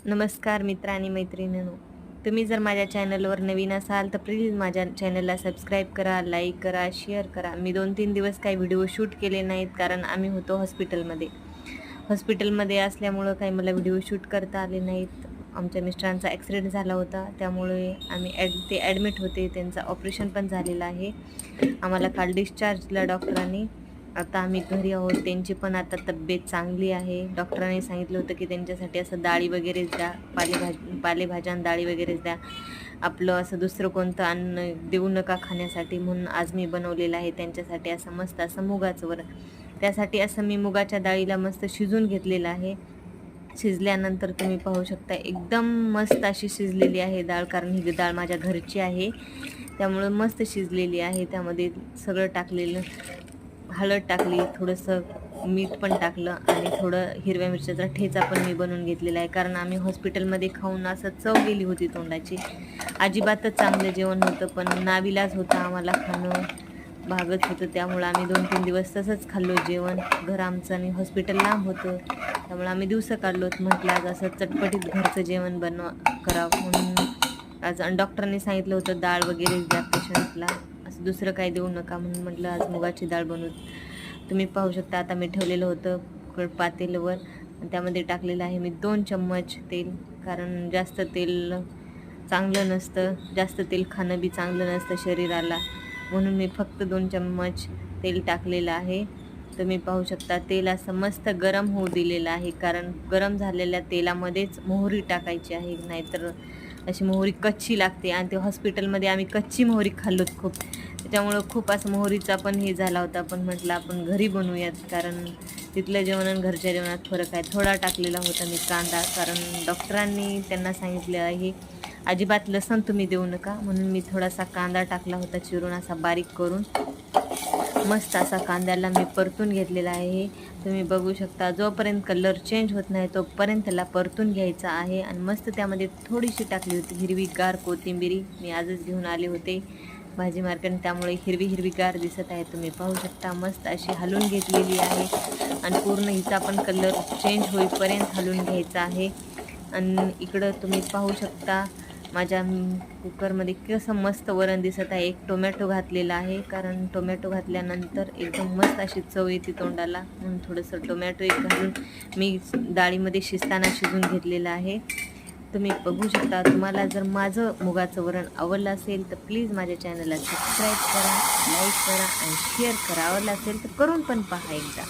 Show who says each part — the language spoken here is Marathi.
Speaker 1: नमस्कार मित्र आणि मैत्रिणींनो, तुम्ही जर माझ्या चॅनलवर नवीन असाल तर प्लीज माझ्या चॅनलला सबस्क्राईब करा, लाईक करा, शेअर करा. मी 2-3 दिवस काही व्हिडिओ शूट केले नाहीत कारण आम्ही होतो हॉस्पिटलमध्ये असल्यामुळं काही मला व्हिडिओ शूट करता आले नाहीत. आमच्या मिस्टरांचा ॲक्सिडेंट झाला होता, त्यामुळे ते ॲडमिट होते. त्यांचं ऑपरेशन पण झालेलं आहे. आम्हाला काल डिस्चार्ज दिला डॉक्टरांनी. आता आम्ही घरी आहोत. त्यांची पण आता तब्येत चांगली आहे. डॉक्टरांनी सांगितलं होतं की त्यांच्यासाठी असं डाळी वगैरेच द्या, पालेभाज्या आणि डाळी वगैरेच द्या. आपलं असं दुसरं कोणतं अन्न देऊ नका खाण्यासाठी. म्हणून आज मी बनवलेलं आहे त्यांच्यासाठी असं मस्त असं मुगाचं वरण. त्यासाठी असं मी मुगाच्या डाळीला मस्त शिजून घेतलेलं आहे. शिजल्यानंतर तुम्ही पाहू शकता एकदम मस्त अशी शिजलेली आहे डाळ, कारण ही डाळ माझ्या घरची आहे, त्यामुळं मस्त शिजलेली आहे. त्यामध्ये सगळं टाकलेलं, हळद टाकली, थोडंसं मीठ पण टाकलं आणि थोडं हिरव्या मिरच्याचा ठेचा पण मी बनवून घेतलेला आहे. कारण आम्ही हॉस्पिटलमध्ये खाऊन असं चव गेली होती तोंडाची. अजिबातच चांगलं जेवण होतं, पण नाविलाज होता, आम्हाला खाणं भागत होतं. त्यामुळं आम्ही 2-3 दिवस तसंच खाल्लो जेवण. घर आमचं आणि हॉस्पिटल लांब होतं, त्यामुळे आम्ही दिवस काढलोत. म्हटलं आज असं चटपटीत घरचं जेवण करावं म्हणून आज. आणि डॉक्टरांनी सांगितलं होतं डाळ वगैरे द्या पेशंटला, असं दुसरं काही देऊ नका, म्हणून म्हटलं आज मुगाची डाळ बनवू. तुम्ही पाहू शकता आता मी ठेवलेलं होतं पातेल्यावर आणि त्यामध्ये टाकलेलं आहे मी 2 चम्मच तेल. कारण जास्त तेल चांगलं नसतं, जास्त तेल खाणं बी चांगलं नसतं शरीराला, म्हणून मी फक्त 2 चम्मच तेल टाकलेलं आहे. तुम्ही पाहू शकता तेल असं मस्त गरम होऊ दिलेलं आहे, कारण गरम झालेल्या तेलामध्येच मोहरी टाकायची आहे, नाहीतर अशी मोहरी कच्ची लागते. आणि ते हॉस्पिटलमध्ये आम्ही कच्ची मोहरी खाल्लोत खूप, त्याच्यामुळं खूप असं मोहरीचा पण हे झाला होता. पण म्हटलं आपण घरी बनवूयात, कारण तिथलं जेवण आणि घरच्या जेवणात फरक आहे. थोडा टाकलेला होता मी कांदा, कारण डॉक्टरांनी त्यांना सांगितलं आहे अजिबात लसूण तुम्ही देऊ नका, म्हणून मी थोडासा कांदा टाकला होता चिरून असा बारीक करून. मस्त असा कांद्याला मी परतून घेतलेला आहे. तुम्ही बघू शकता जोपर्यंत कलर चेंज होत नाही तोपर्यंत त्याला परतून घ्यायचा आहे. आणि मस्त त्यामध्ये थोडीशी टाकली होती हिरवीगार कोथिंबिरी. मी आजच घेऊन आले होते भाजी मार्केट, त्यामुळे हिरवीगार दिसत आहे. तुम्ही पाहू शकता मस्त अशी हलवून घेतलेली आहे आणि पूर्ण हिचा पण कलर चेंज होईपर्यंत हलवून घ्यायचा आहे. आणि इकडं तुम्ही पाहू शकता माझ्या कुकरमध्ये कसं मस्त वरण दिसत आहे. एक टोमॅटो घातलेला आहे, कारण टोमॅटो घातल्यानंतर एकदम मस्त अशी चव येते तोंडाला, म्हणून थोडंसं टोमॅटो एक घालून मी डाळीमध्ये शिजताना शिजून घेतलेलं आहे. तुम्ही बघू शकता. तुम्हाला जर माझं मुगाचं वरण आवडलं असेल तर प्लीज माझ्या चॅनलला सबस्क्राईब करा, लाईक करा आणि शेअर करा. आवडलं असेल तर करून पण पहा एकदा.